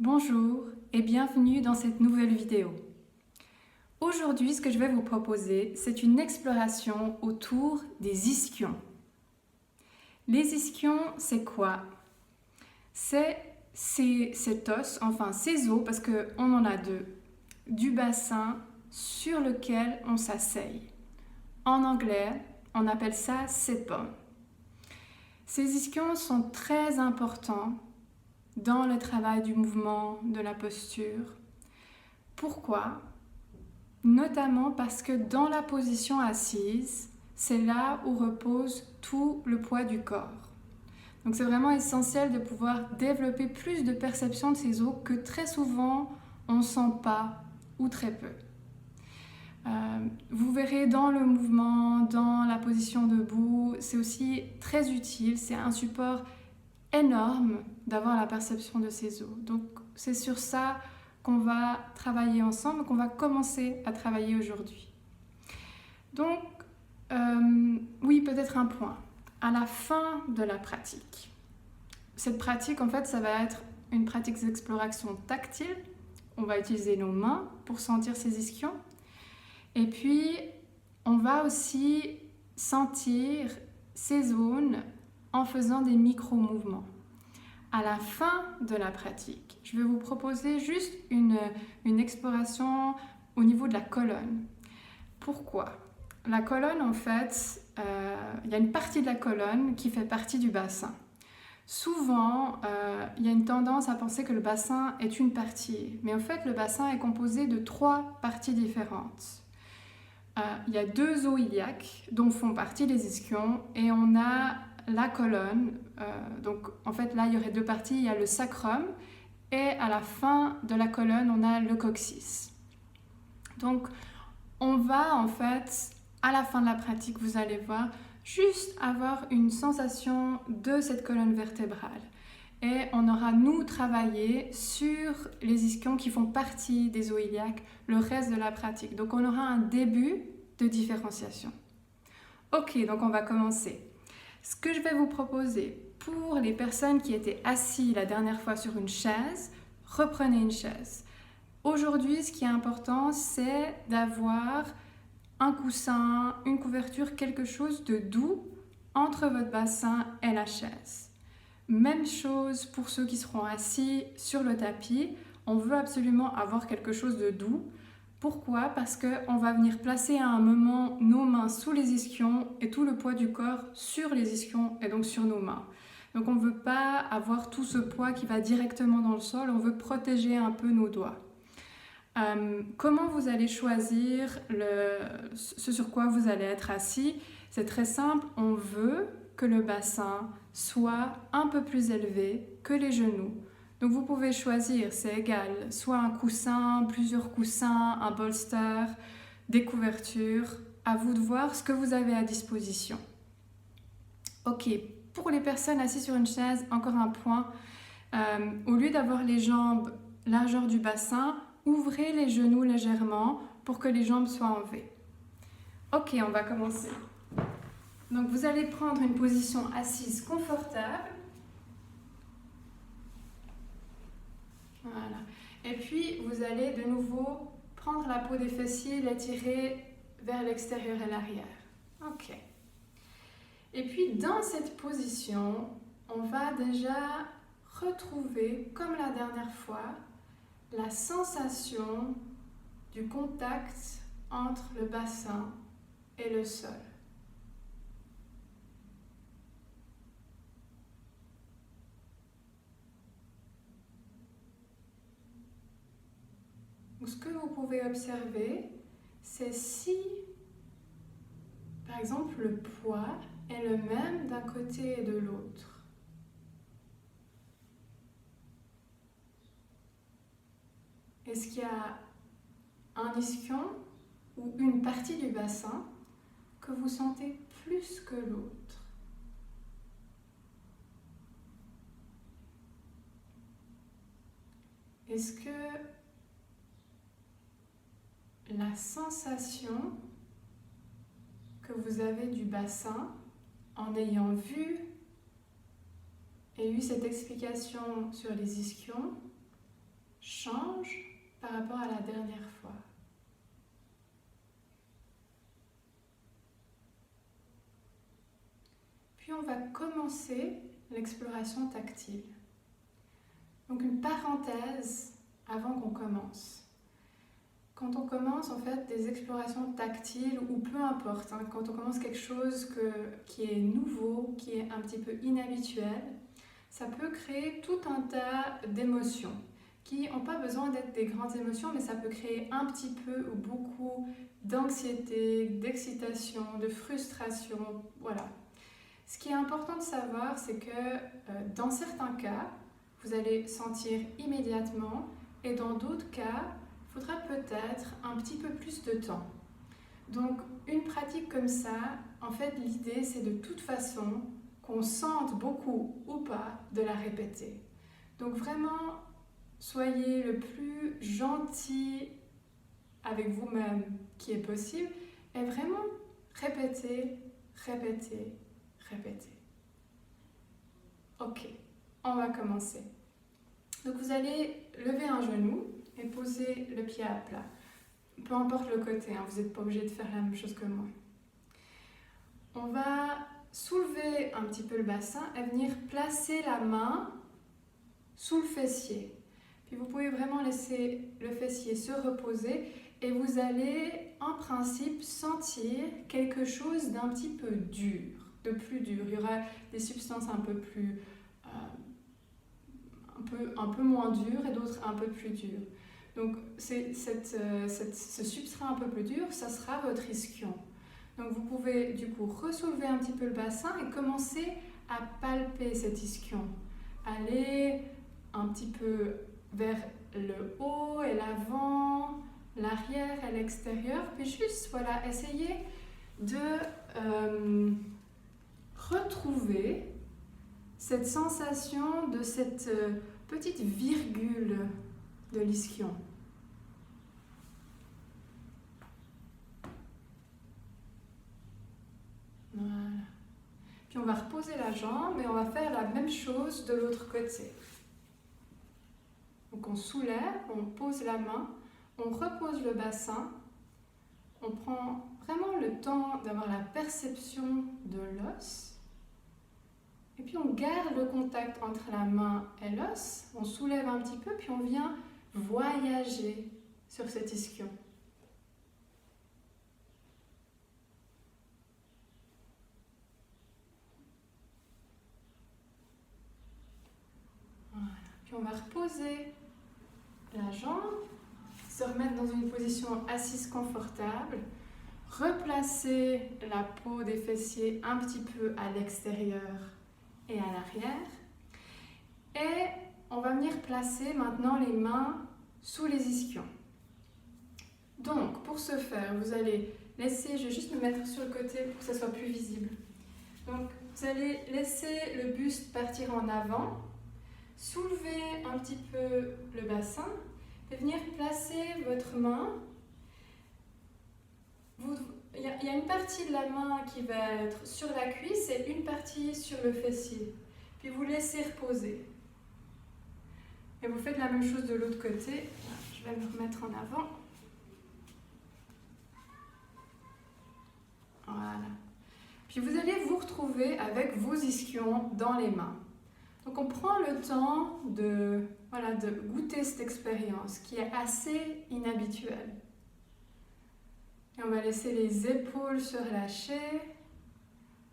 Bonjour et bienvenue dans cette nouvelle vidéo. Aujourd'hui, ce que je vais vous proposer, c'est une exploration autour des ischions. Les ischions, c'est quoi? C'est cet os, enfin ces os, parce qu'on en a deux, du bassin sur lequel on s'asseye. En anglais, on appelle ça sepum. Ces ischions sont très importants dans le travail du mouvement, de la posture. Pourquoi? Notamment parce que dans la position assise, c'est là où repose tout le poids du corps. Donc c'est vraiment essentiel de pouvoir développer plus de perception de ces os que très souvent on ne sent pas ou très peu. Vous verrez dans le mouvement, dans la position debout, c'est aussi très utile, c'est un support énorme d'avoir la perception de ces os. Donc c'est sur ça qu'on va travailler ensemble, qu'on va commencer à travailler aujourd'hui. Donc, oui, peut-être un point. À la fin de la pratique, cette pratique, en fait, ça va être une pratique d'exploration tactile. On va utiliser nos mains pour sentir ces ischions. Et puis, on va aussi sentir ces zones en faisant des micro-mouvements. À la fin de la pratique, je vais vous proposer juste une exploration au niveau de la colonne. Pourquoi? La colonne, en fait, il y a une partie de la colonne qui fait partie du bassin. Souvent, il y a une tendance à penser que le bassin est une partie, mais en fait, le bassin est composé de 3 parties différentes. Il y a 2 os iliaques dont font partie les ischions et on a la colonne, donc en fait là il y aurait 2 parties, il y a le sacrum et à la fin de la colonne on a le coccyx. Donc on va en fait, à la fin de la pratique, vous allez voir, juste avoir une sensation de cette colonne vertébrale. Et on aura, nous, travaillé sur les ischions qui font partie des os iliaques le reste de la pratique. Donc on aura un début de différenciation. Ok, donc on va commencer. Ce que je vais vous proposer pour les personnes qui étaient assises la dernière fois sur une chaise, reprenez une chaise. Aujourd'hui, ce qui est important, c'est d'avoir un coussin, une couverture, quelque chose de doux entre votre bassin et la chaise. Même chose pour ceux qui seront assis sur le tapis. On veut absolument avoir quelque chose de doux. Pourquoi? Parce qu'on va venir placer à un moment nos mains sous les ischions et tout le poids du corps sur les ischions et donc sur nos mains. Donc on ne veut pas avoir tout ce poids qui va directement dans le sol, on veut protéger un peu nos doigts. Comment vous allez choisir ce sur quoi vous allez être assis? C'est très simple, on veut que le bassin soit un peu plus élevé que les genoux. Donc vous pouvez choisir, c'est égal, soit un coussin, plusieurs coussins, un bolster, des couvertures. À vous de voir ce que vous avez à disposition. Ok, pour les personnes assises sur une chaise, encore un point. Au lieu d'avoir les jambes largeur du bassin, ouvrez les genoux légèrement pour que les jambes soient en V. Ok, on va commencer. Donc vous allez prendre une position assise confortable. Voilà. Et puis vous allez de nouveau prendre la peau des fessiers, l'étirer vers l'extérieur et l'arrière. Ok. Et puis dans cette position, on va déjà retrouver, comme la dernière fois, la sensation du contact entre le bassin et le sol. Donc, ce que vous pouvez observer, c'est si, par exemple, le poids est le même d'un côté et de l'autre. Est-ce qu'il y a un ischion ou une partie du bassin que vous sentez plus que l'autre? Est-ce que la sensation que vous avez du bassin en ayant vu et eu cette explication sur les ischions change par rapport à la dernière fois. Puis on va commencer l'exploration tactile. Donc une parenthèse avant qu'on commence. Quand on commence en fait des explorations tactiles ou peu importe, quand on commence quelque chose qui est nouveau, qui est un petit peu inhabituel, ça peut créer tout un tas d'émotions qui n'ont pas besoin d'être des grandes émotions, mais ça peut créer un petit peu ou beaucoup d'anxiété, d'excitation, de frustration, voilà. Ce qui est important de savoir, c'est que dans certains cas, vous allez sentir immédiatement et dans d'autres cas, il faudra peut-être un petit peu plus de temps. Donc une pratique comme ça, en fait l'idée c'est de toute façon qu'on sente beaucoup ou pas de la répéter. Donc vraiment, soyez le plus gentil avec vous-même qui est possible et vraiment répétez, répétez, répétez. Ok, on va commencer. Donc vous allez lever un genou et poser le pied à plat. Peu importe le côté, vous n'êtes pas obligé de faire la même chose que moi. On va soulever un petit peu le bassin et venir placer la main sous le fessier. Puis vous pouvez vraiment laisser le fessier se reposer et vous allez en principe sentir quelque chose d'un petit peu dur, de plus dur. Il y aura des substances un peu plus, un peu moins dures et d'autres un peu plus dures. Donc ce substrat un peu plus dur, ça sera votre ischion. Donc vous pouvez du coup ressoulever un petit peu le bassin et commencer à palper cet ischion. Aller un petit peu vers le haut et l'avant, l'arrière et l'extérieur, puis juste voilà, essayez de retrouver cette sensation de cette petite virgule de l'ischion. Voilà. Puis on va reposer la jambe et on va faire la même chose de l'autre côté. Donc on soulève, on pose la main, on repose le bassin, on prend vraiment le temps d'avoir la perception de l'os. Et puis on garde le contact entre la main et l'os, on soulève un petit peu, puis on vient voyager sur cet ischion. Voilà. Puis on va reposer la jambe, se remettre dans une position assise confortable, replacer la peau des fessiers un petit peu à l'extérieur et à l'arrière. Et on va venir placer maintenant les mains sous les ischions. Donc, pour ce faire, vous allez laisser, je vais juste me mettre sur le côté pour que ça soit plus visible. Donc, vous allez laisser le buste partir en avant, soulever un petit peu le bassin et venir placer votre main. Il y a une partie de la main qui va être sur la cuisse et une partie sur le fessier. Puis vous laissez reposer. Et vous faites la même chose de l'autre côté. Je vais me remettre en avant. Voilà. Puis vous allez vous retrouver avec vos ischions dans les mains. Donc on prend le temps de goûter cette expérience qui est assez inhabituelle. Et on va laisser les épaules se relâcher,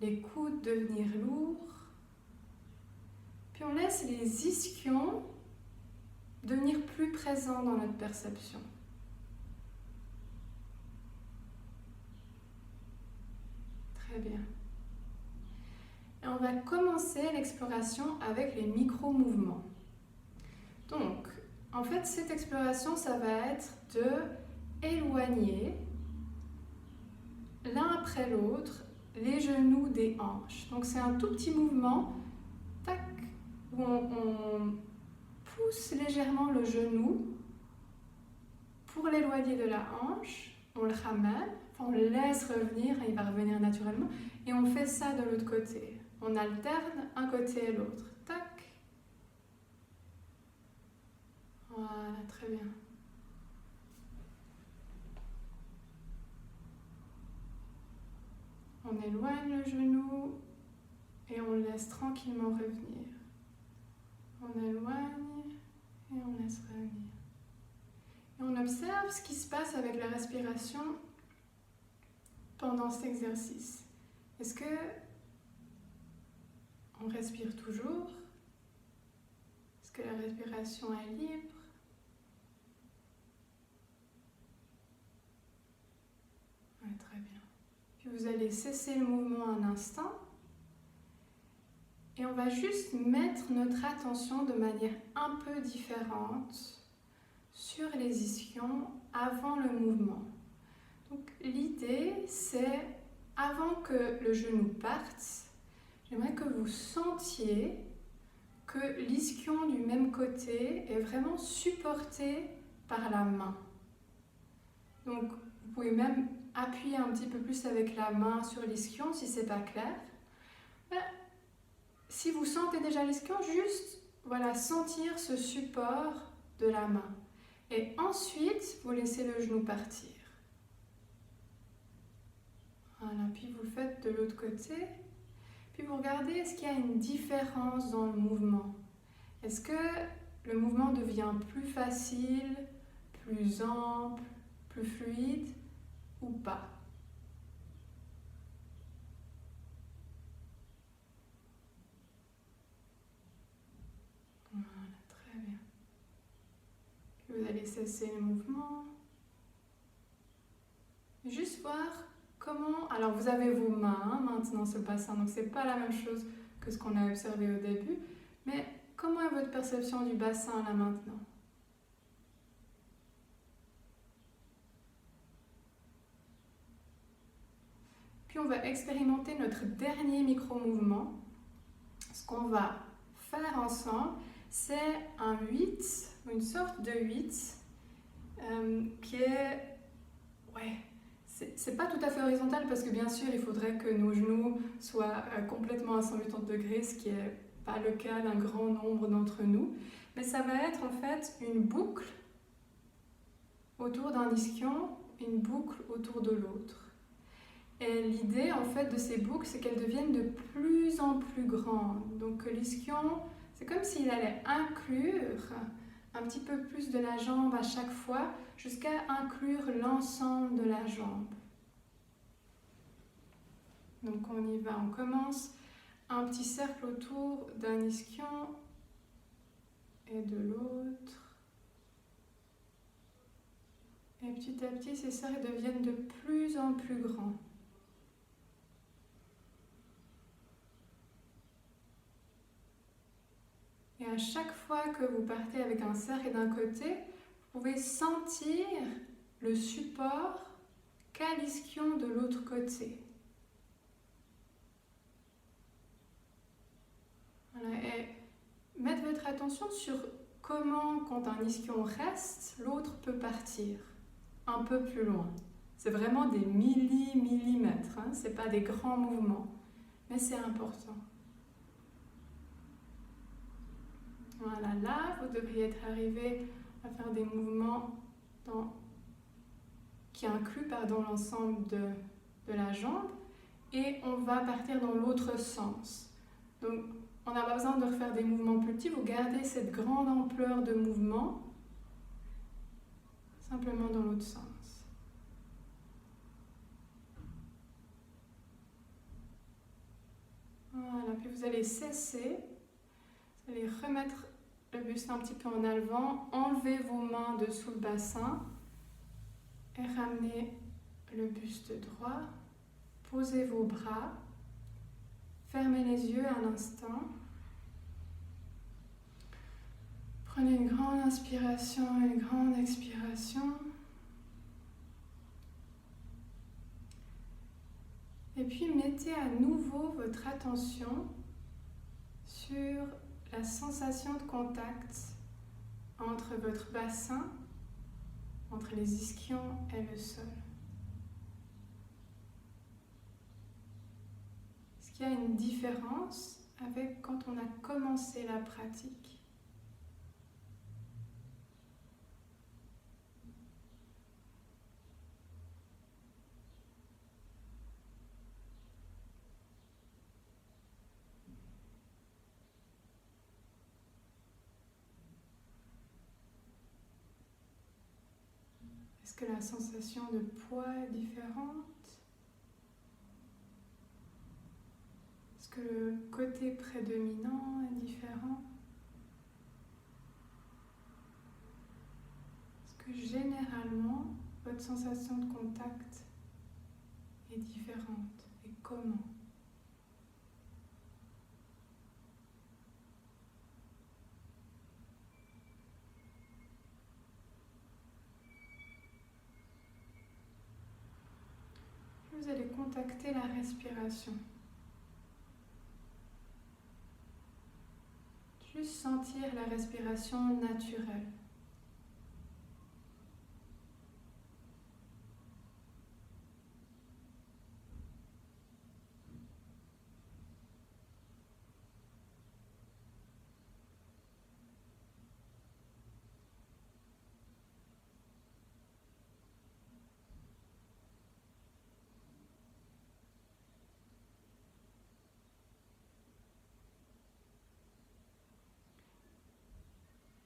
les coudes devenir lourds. Puis on laisse les ischions devenir plus présents dans notre perception. Très bien. Et on va commencer l'exploration avec les micro-mouvements. Donc, en fait, cette exploration, ça va être de éloigner l'un après l'autre les genoux des hanches. Donc, c'est un tout petit mouvement, tac, où on pousse légèrement le genou pour l'éloigner de la hanche, on le ramène, on le laisse revenir, il va revenir naturellement, et on fait ça de l'autre côté. On alterne un côté et l'autre. Tac. Voilà. Voilà, très bien. On éloigne le genou et on le laisse tranquillement revenir. On éloigne et on laisse revenir. Et on observe ce qui se passe avec la respiration pendant cet exercice. Est-ce que on respire toujours? Est-ce que la respiration est libre? Ouais, très bien. Puis vous allez cesser le mouvement un instant. Et on va juste mettre notre attention de manière un peu différente sur les ischions avant le mouvement. Donc l'idée, c'est, avant que le genou parte, j'aimerais que vous sentiez que l'ischion du même côté est vraiment supporté par la main. Donc vous pouvez même appuyer un petit peu plus avec la main sur l'ischion si ce n'est pas clair. Si vous sentez déjà l'ischion, juste voilà, sentir ce support de la main. Et ensuite, vous laissez le genou partir. Voilà, puis vous le faites de l'autre côté. Puis vous regardez, est-ce qu'il y a une différence dans le mouvement? Est-ce que le mouvement devient plus facile, plus ample, plus fluide ou pas? Voilà, très bien. Puis vous allez cesser le mouvement. Juste voir comment... Alors vous avez vos mains maintenant sur le bassin, donc c'est pas la même chose que ce qu'on a observé au début, mais comment est votre perception du bassin là maintenant? Puis on va expérimenter notre dernier micro-mouvement. Ce qu'on va faire ensemble, c'est un 8, une sorte de 8, qui est... Ouais, c'est pas tout à fait horizontal parce que bien sûr il faudrait que nos genoux soient complètement à 180 degrés, ce qui n'est pas le cas d'un grand nombre d'entre nous. Mais ça va être en fait une boucle autour d'un ischion, une boucle autour de l'autre. Et l'idée en fait de ces boucles, c'est qu'elles deviennent de plus en plus grandes. Donc l'ischion, c'est comme s'il allait inclure un petit peu plus de la jambe à chaque fois, jusqu'à inclure l'ensemble de la jambe. Donc on y va, on commence un petit cercle autour d'un ischion et de l'autre. Et petit à petit, ces cercles deviennent de plus en plus grands. Et à chaque fois que vous partez avec un cercle d'un côté, vous pouvez sentir le support qu'a l'ischion de l'autre côté. Voilà, et mettre votre attention sur comment, quand un ischion reste, l'autre peut partir un peu plus loin. C'est vraiment des millimètres, hein, ce n'est pas des grands mouvements, mais c'est important. Voilà, là, vous devriez être arrivé à faire des mouvements qui incluent l'ensemble de la jambe, et on va partir dans l'autre sens. Donc, on n'a pas besoin de refaire des mouvements plus petits, vous gardez cette grande ampleur de mouvement, simplement dans l'autre sens. Voilà, puis vous allez cesser, vous allez remettre le buste un petit peu en avant, enlevez vos mains dessous le bassin et ramenez le buste droit, posez vos bras, fermez les yeux un instant, prenez une grande inspiration et une grande expiration. Et puis mettez à nouveau votre attention sur la sensation de contact entre votre bassin, entre les ischions et le sol. Est-ce qu'il y a une différence avec quand on a commencé la pratique? que la sensation de poids est différente? Est-ce que le côté prédominant est différent? Est-ce que généralement, votre sensation de contact est différente? Et comment? Vous allez contacter la respiration. Juste sentir la respiration naturelle.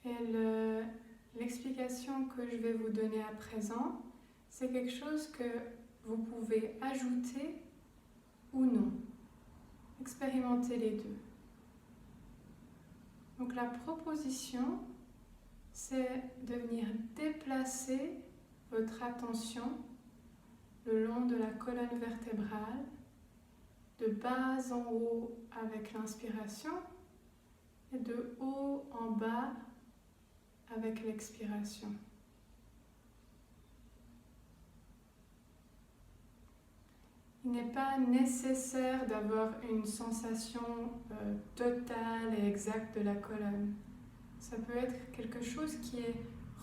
Et l'explication que je vais vous donner à présent, c'est quelque chose que vous pouvez ajouter ou non. Expérimentez les deux. Donc la proposition, c'est de venir déplacer votre attention le long de la colonne vertébrale, de bas en haut avec l'inspiration et de haut en bas avec l'expiration. Il n'est pas nécessaire d'avoir une sensation totale et exacte de la colonne. Ça peut être quelque chose qui est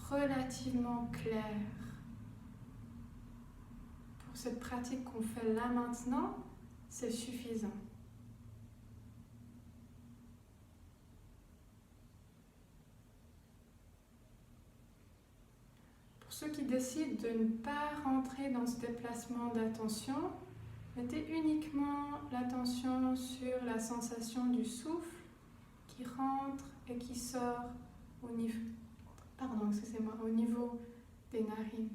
relativement clair. Pour cette pratique qu'on fait là maintenant, c'est suffisant. Pour ceux qui décident de ne pas rentrer dans ce déplacement d'attention, mettez uniquement l'attention sur la sensation du souffle qui rentre et qui sort au niveau, au niveau des narines.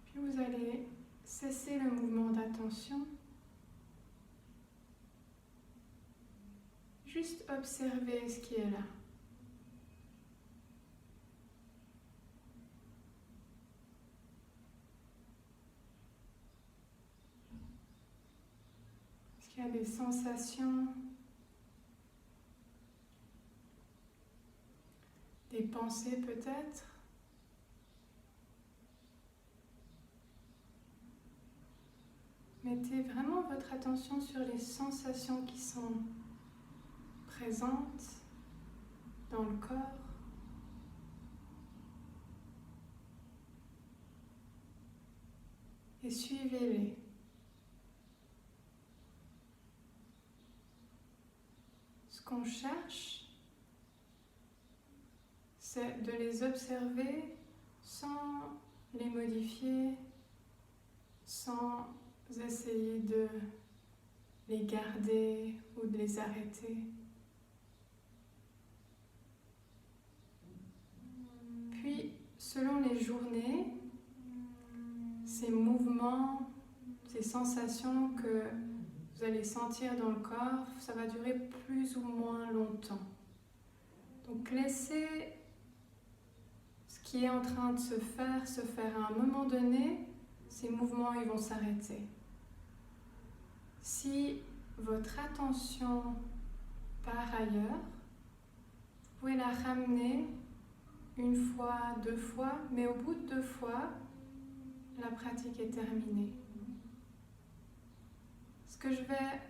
Puis vous allez cesser le mouvement d'attention. Juste observer ce qui est là. Est-ce qu'il y a des sensations, des pensées peut-être? Mettez vraiment votre attention sur les sensations qui sont présentes dans le corps. Et suivez-les. Ce qu'on cherche, c'est de les observer sans les modifier, sans essayer de les garder ou de les arrêter. Puis, selon les journées, ces mouvements, ces sensations que vous allez sentir dans le corps, ça va durer plus ou moins longtemps. Donc laissez ce qui est en train de se faire à un moment donné, ces mouvements ils vont s'arrêter. Si votre attention part ailleurs, vous pouvez la ramener une fois, 2 fois, mais au bout de 2 fois, la pratique est terminée. Ce que je vais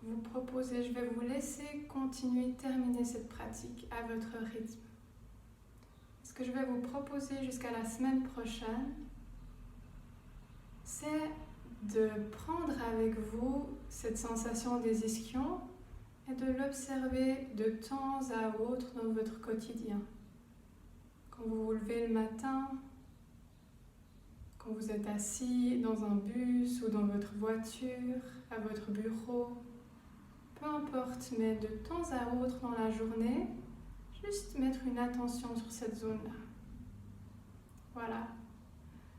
vous proposer, je vais vous laisser continuer, terminer cette pratique à votre rythme. Ce que je vais vous proposer jusqu'à la semaine prochaine, c'est de prendre avec vous cette sensation des ischions et de l'observer de temps à autre dans votre quotidien. Quand vous vous levez le matin, quand vous êtes assis dans un bus ou dans votre voiture, à votre bureau, peu importe, mais de temps à autre dans la journée, juste mettre une attention sur cette zone-là. Voilà.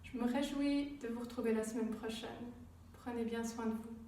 Je me réjouis de vous retrouver la semaine prochaine. Prenez bien soin de vous.